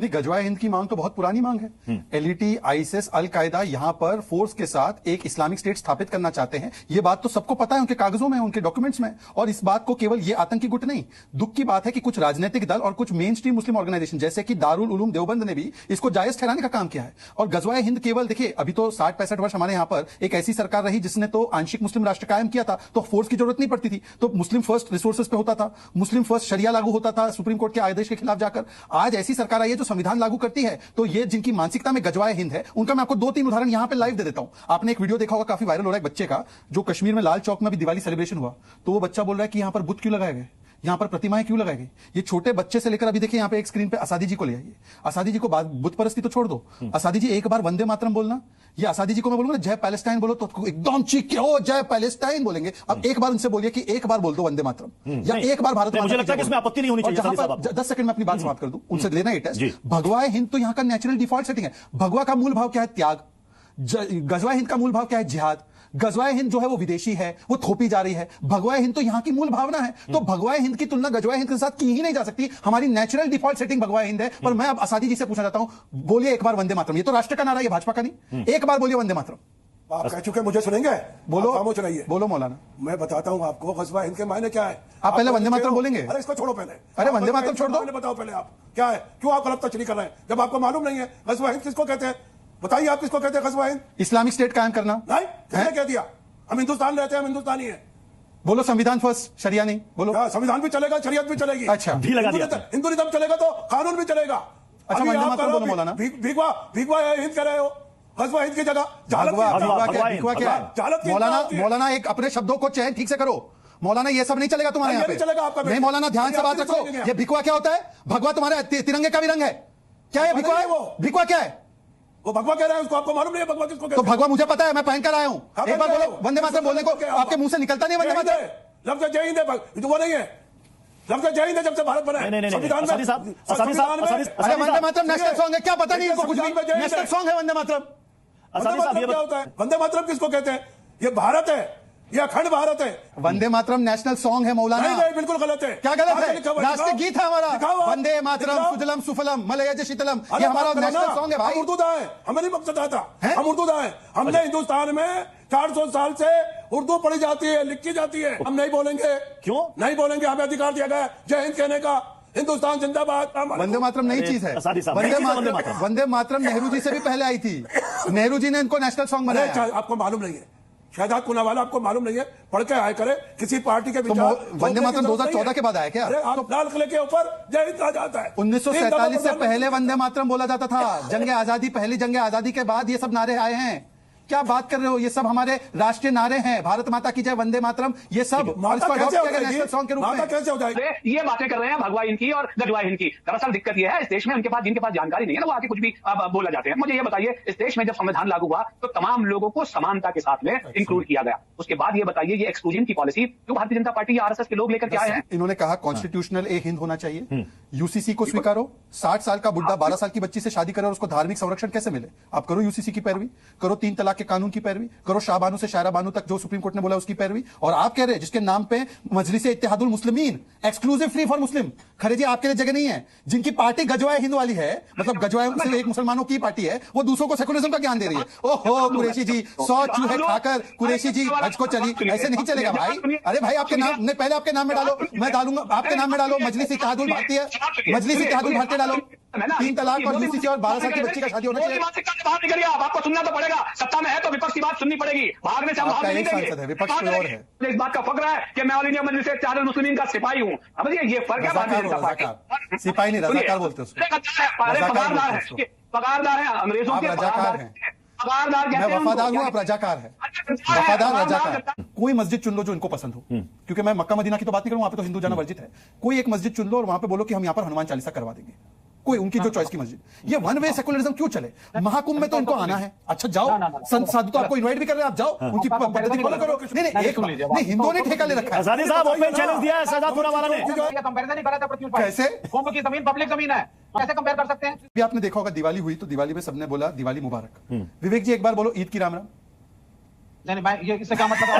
नहीं, गजवाए हिंद की मांग तो बहुत पुरानी मांग है। एलईटी, आईएसएस, अल कायदा यहां पर फोर्स के साथ एक इस्लामिक स्टेट स्थापित करना चाहते हैं। ये बात तो सबको पता है, उनके कागजों में, उनके डॉक्यूमेंट्स में। और इस बात को केवल ये आतंकी गुट नहीं, दुख की बात है कि कुछ राजनीतिक दल और कुछ मेन स्ट्रीम मुस्लिम ऑर्गेनाइजेशन जैसे कि दारुल उलूम देवबंद ने भी इसको जायज ठहराने का काम किया है। और गजवाए हिंद केवल देखिए, अभी तो 60-65 वर्ष हमारे यहां पर एक ऐसी सरकार रही जिसने तो आंशिक मुस्लिम राष्ट्र कायम किया था, तो फोर्स की जरूरत नहीं पड़ती थी, तो मुस्लिम फर्स्ट रिसोर्सेज पे होता था, मुस्लिम फर्स्ट शरिया लागू होता था सुप्रीम कोर्ट के आदेश के खिलाफ जाकर। आज ऐसी सरकार आई है जो संविधान लागू करती है, तो ये जिनकी मानसिकता में गजवाए हिंद है, उनका मैं आपको 2-3 उदाहरण यहां पे लाइव दे देता हूं। आपने एक वीडियो देखा होगा, काफी वायरल हो रहा है, एक बच्चे का, जो कश्मीर में लाल चौक में भी दिवाली सेलिब्रेशन हुआ, तो वो बच्चा बोल रहा है कि यहां पर बुत क्यों लगाए गए, यहां पर प्रतिमाएं क्यों लगाई गई। ये छोटे बच्चे से लेकर अभी देखिए यहां पे एक स्क्रीन पे असादी जी को ले आइए। असादी जी को बुत परस्ती तो छोड़ दो, असादी जी एक बार वंदे मातरम बोलना, ये असादी जी को मैं बोलूंगा जय पैलेस्टाइन बोलो तो एकदम चीख के ओ जय पैलेस्टाइन बोलेंगे। अब एक बार उनसे बोलिए कि एक बार बोल दो वंदे मातरम, या एक बार भारत। मुझे लगता है कि इसमें आपत्ति नहीं होनी चाहिए। 10 सेकंड में अपनी बात समाप्त कर दूं, उनसे लेना ये टेस्ट। भगवा हिंद तो यहां का नेचुरल डिफॉल्ट सेटिंग है। भगवा का मूल भाव क्या है? त्याग। गजवा हिंद का मूल भाव क्या है? जिहाद। गजवाए हिंद जो है वो विदेशी है, वो थोपी जा रही है। भगवाए हिंद तो यहां की मूल भावना है, तो भगवाए हिंद की तुलना गजवाए हिंद के साथ की ही नहीं जा सकती। हमारी नेचुरल डिफॉल्ट सेटिंग भगवाए हिंद है। पर मैं अब असादी जी से पूछना चाहता हूं, बोलिए एक बार वंदे मातरम। ये तो राष्ट्र का नारा है, ये भाजपा का नहीं। एक बार बोलिए वंदे मातरम। आप कह चुके, मुझे सुनेंगे? बोलो, खामोश रहिए। बोलो मौलाना। मैं बताता हूं आपको गजवा हिंद के मायने क्या है। आप पहले वंदे मातरम बोलेंगे? अरे इसको छोड़ो पहले। अरे वंदे मातरम छोड़ दो, बताओ पहले आप क्या है, क्यों आप गलत तशरीह कर रहे हैं जब आपको मालूम नहीं है गजवा हिंद किसको कहते हैं? बताइए आप किसको कहते हैं गजवा हिंद? इस्लामिक स्टेट कायम करना। नहीं, किसने कह दिया? हम हिंदुस्तान रहते हैं, हम हिंदुस्तानी है। बोलो संविधान फर्स्ट, शरिया नहीं। बोलो संविधान भी चलेगा, शरीयत भी चलेगी। अच्छा, भी लगा दिया। हिंदू निज़म चलेगा तो कानून भी चलेगा। अच्छा, वंदे मातरम बोलो मौलाना। भीगवा हिंद कह रहे हो, गजवा हिंद की जगह भगवा क्या? मौलाना एक अपने शब्दों को चयन ठीक से करो। मौलाना ये सब नहीं चलेगा तुम्हारे यहाँ पे। चलेगा आपका नहीं मौलाना, ध्यान से बात रखो। ये भिकवा क्या होता है? भगवा तुम्हारे तिरंगे का भी रंग है क्या? ये भिकवा है? वो भिकवा क्या है? वो भगवा कह रहा है, उसको आपको मालूम नहीं है भगवा किसको कहते हैं? तो भगवा मुझे पता है, मैं पहन कर आया हूं। एक बार बोलो वंदे मातरम बोलने को आपके मुंह से निकलता नहीं वंदे मातरम। लफ्ज़ जय हिंद है, वो नहीं है। लफ्ज़ जय हिंद है जब से भारत बना है संविधान में। अरे वंदे मातरम नेशनल सॉन्ग है क्या? पता नहीं इनको कुछ भी। नेशनल सॉन्ग है वंदे मातरम। क्या होता है? वंदे मातरम किसको कहते हैं? ये भारत है, ये अखंड भारत है। वंदे मातरम नेशनल सॉन्ग है मौलाना। नहीं, बिल्कुल गलत है। क्या गलत है? राष्ट्रीय गीत है हमारा, वंदे मातरम सुजलम सुफलम मलयज शीतलम, ये हमारा नेशनल सॉन्ग है भाई। हम उर्दू दाएं हैं, हमें नहीं मकसद आता, हम उर्दू दाएं हैं। हमने हिंदुस्तान में 400 साल से उर्दू पढ़ी जाती है, लिखी जाती है। हम नहीं बोलेंगे। क्यों नहीं बोलेंगे? हमें अधिकार दिया गया जय हिंद कहने का। हिंदुस्तान जिंदाबाद। वंदे मातरम नई चीज है। वंदे मातरम नेहरू जी से भी पहले आई थी। नेहरू जी ने इनको नेशनल सॉन्ग बनाया। आपको मालूम नहीं है? शहजाद पूनावाला आपको मालूम नहीं है? पढ़ के आया करे किसी पार्टी के विचार। वंदे मातरम 2014 के बाद आया क्या? लाल किले के ऊपर जय हिंद कहा जाता है। 1947 से पहले वंदे मातरम बोला जाता था। जंग आजादी, पहली जंग आजादी के बाद ये सब नारे आए हैं। क्या बात कर रहे हो? ये सब हमारे राष्ट्रीय नारे हैं। भारत माता की जय, वंदे मातरम, ये सब नेशनल सॉन्ग के रूप में कैसे हो जाएगी? ये बातें कर रहे हैं भगवा इनकी और गजवा इनकी। दरअसल दिक्कत ये है, इस देश में उनके पास, जिनके पास जानकारी नहीं है ना, वो आके कुछ भी बोला जाते हैं। मुझे ये बताइए, इस देश में जब संविधान लागू हुआ तो तमाम लोगों को समानता के साथ में इंक्लूड किया गया। उसके बाद ये बताइए, ये एक्सक्लूजन की पॉलिसी क्यों भारतीय जनता पार्टी या आरएसएस के लोग लेकर के आए हैं? इन्होंने कहा कॉन्स्टिट्यूशनल एक हिंद होना चाहिए, यूसीसी को स्वीकारो। 60 साल का बुढ़ा 12 साल की बच्ची से शादी करे और उसको धार्मिक संरक्षण कैसे मिले? आप करो यूसीसी की पैरवी, करो 3 तलाक के कानून की पैरवी, करो शाहबानू से शायरा बानू तक जो सुप्रीम कोर्ट ने बोला उसकी पैरवी। और आप कह रहे हैं जिसके नाम पे मजलिस Ittehadul Muslimeen, exclusive free for Muslim, खरे जी आपके लिए जगह नहीं है। जिनकी पार्टी गजवाए हिंद वाली है, मतलब गजवाए सिर्फ एक मुसलमानों की पार्टी है, वो दूसरों को सेकुलरिज्म का ज्ञान दे रही है। ओहो कुरैशी जी, 100 चूहे खाकर कुरैशी जी हज को चली, ऐसे नहीं चलेगा भाई। अरे भाई आपके नाम ने, पहले आपके नाम में डालो, मैं डालूंगा आपके नाम में डालो मजलिस इत्तेहादुल भारतीय, मजलिस इत्तेहादुल भारतीय डालो। 3 तलाक और यूसीसी और 12 साल की बच्ची का शादी होना चाहिए। बाहर निकलिए आप, आपको सुनना तो पड़ेगा। सत्ता में है तो विपक्ष की बात सुननी पड़ेगी। भागने से हम भाग नहीं देंगे। विपक्ष कोई और है। इस बात का फक्र है कि मैं ऑल इंडिया मजलिस इत्तेहादुल मुस्लिमीन का सिपाही हूँ। समझिए ये फर्क है। सिपाही नहीं, रज़ाकार बोलते हैं। पगारदार है, अंग्रेजों के रज़ाकार हैं। पगारदार मैं वफादार हूं, आप रजाकार हैं। वफादार रजाकार। कोई मस्जिद चुन लो जो इनको पसंद हो, क्योंकि मैं मक्का मदीना की तो बात नहीं करूं, वहां पे तो हिंदू जाना वर्जित है। कोई एक मस्जिद चुन लो और वहां पे बोलो कि हम यहां पर हनुमान चालीसा करवा देंगे। कोई उनकी जो चॉइस की मस्जिद। ये वन वे सेकुलरिज्म क्यों चले? महाकुंभ में तो इनको आना है। अच्छा जाओ, संत साधु तो आपको इनवाइट भी कर रहे हैं, आप जाओ, उनकी पद्धति फॉलो करो। नहीं, हिंदुओं ने ठेका ले रखा है। आजादी साहब ओपन चैलेंज दिया है शहजाद पूनावाला ने। कंपैरिजन नहीं करा था पृथ्वी पर। कैसे? कुंभ की जमीन पब्लिक जमीन है, कैसे कंपेयर कर सकते हैं? भी आपने देखा होगा दिवाली हुई तो दिवाली में सबने बोला दिवाली मुबारक। विवेक जी एक बार बोलो ईद की राम राम। नहीं भाई, ये इससे क्या मतलब है?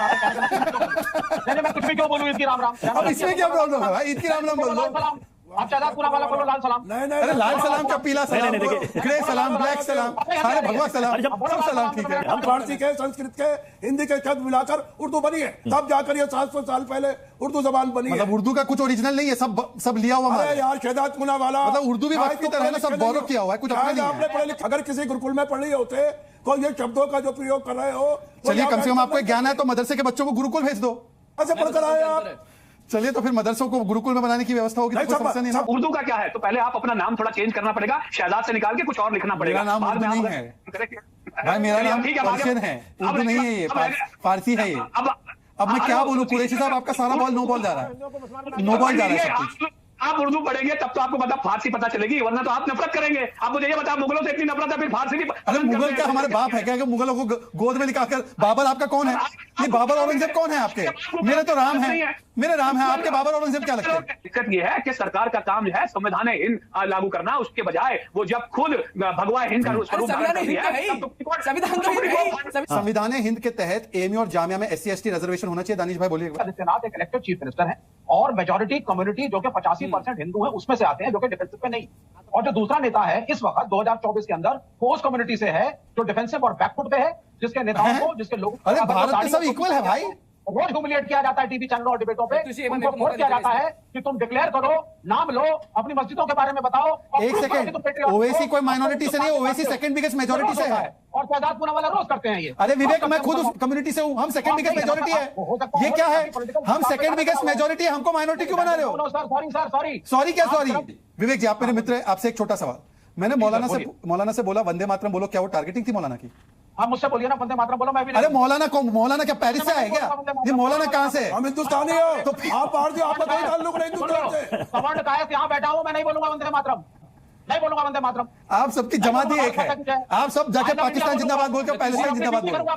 नहीं मैं कुछ भी क्यों बोलूं ईद की राम राम? अब इसमें क्या प्रॉब्लम है भाई? ईद की राम राम बोल दो। आप शहजाद पूनावाला बोलो लाल सलाम। नहीं अरे लाल सलाम क्या, पीला सलाम, नहीं, देखिए। ग्रे सलाम, ब्लैक सलाम, सारे भगवा सलाम, अरे जब- सब सलाम ठीक है। हम फारसी के, संस्कृत के, हिंदी के शब्द मिलाकर उर्दू बनी है, तब जाकर ये 700 साल पहले उर्दू जबान बनी है। मतलब उर्दू का कुछ ओरिजिनल नहीं है, सब लिया हुआ माल अरे है। यार शहजाद पूनावाला, मतलब उर्दू भी वक्त की तरह है ना, सब borrow किया हुआ है, कुछ अपना शायद नहीं है। आपने पढ़े लिखे, अगर किसी गुरुकुल में पढ़े होते तो ये शब्दों का जो प्रयोग कर रहे हो, चलिए कम से कम आपको ज्ञान है तो मदरसे के बच्चों को गुरुकुल भेज दो। ऐसे पढ़कर आए आप। चलिए तो फिर मदरसों को गुरुकुल में बनाने की व्यवस्था होगी, तो कोई समस्या नहीं ना। उर्दू का क्या है, तो पहले आप अपना नाम थोड़ा चेंज करना पड़ेगा, शहजाद से निकाल के कुछ और लिखना पड़ेगा। मेरा नाम बाद में उर्दू आप नहीं अगर- है भाई, मेरा नाम ठीक है, अब आगे- पर्शियन है, अब उर्दू नहीं है ये, फारसी है ये। अब मैं क्या बोलूं, कुरैशी साहब आपका सारा बॉल नो बॉल जा रहा है, नो बॉल जा रहा है सब कुछ। आप उर्दू पढ़ेंगे तब तो आपको फारसी पता चलेगी, वरना तो आप नफरत करेंगे। आप मुझे ये बताओ, मुगलों से इतनी नफरत है, फिर फारसी भी अरे मुगल क्या हमारे बाप है क्या कि मुगलों को गोद में लिखाकर? बाबर आपका कौन है? ये बाबर औरंगजेब कौन है आपके? मेरे तो राम है, मेरे राम है, आपके बाबर औरंगजेब क्या लगते हैं? दिक्कत ये है कि सरकार का काम जो है संविधान हिंद लागू करना, उसके बजाय वो जब खुद भगवा हिंद का स्वरूप धारण करती है, तब तो संविधान हिंद के तहत एएमयू और जामिया में SC/ST रिजर्वेशन होना चाहिए। दानिश भाई बोलिए। आदित्यनाथ एक इलेक्टेड चीफ मिनिस्टर है और मेजॉरिटी कम्युनिटी जो कि 85% हिंदू है उसमें से आते हैं, जो कि डिफेंसिव पे नहीं। और जो दूसरा नेता है इस वक्त 2024 के अंदर कोस कम्युनिटी से है, जो डिफेंसिव और बैकफुट पे है, जिसके नेताओं को, जिसके लोगों को, अरे भारत में सब इक्वल है भाई। रोज ह्यूमिलिएट किया जाता है टीवी चैनलों और डिबेटों पे। उनको फोर्स किया जाता है कि तुम डिक्लेयर करो, नाम लो, अपनी मस्जिदों के बारे में बताओ। एक सेकंड, ओवैसी कोई माइनॉरिटी से नहीं है, ओवैसी सेकंड बिगेस्ट मेजॉरिटी से है। और शहजाद पूनावाला रोज करते हैं ये। अरे विवेक, मैं खुद उस कम्युनिटी से हूं, हम सेकंड बिगेस्ट मेजॉरिटी है। ये क्या है? हम सेकंड बिगेस्ट मेजॉरिटी है, हमको माइनॉरिटी क्यों बना रहे हो? सॉरी सर, सॉरी सॉरी क्या सॉरी? विवेक जी, आप मेरे मित्र हैं, आपसे एक छोटा सवाल। मैंने मौलाना से बोला वंदे मातरम बोलो, क्या वो टारगेटिंग थी मौलाना की? आप मुझसे बोलिए ना, वंदे मातरम बोलो, मैं भी अरे मौलाना कौन? मौलाना क्या पेरिस से है क्या? ये मौलाना कहां से है? हम हिंदुस्तानी हो, आप भारतीय, आपका कोई ताल्लुक नहीं हिंदुस्तान से। कमांड कायस यहाँ बैठा हूँ, मैं नहीं बोलूंगा वंदे मातरम, नहीं बोलूंगा वंदे मातरम। आप सबकी जमात ही एक है, आप सब जाके पाकिस्तान जिंदाबाद बोल के पैलेस्टाइन जिंदाबाद बोलो।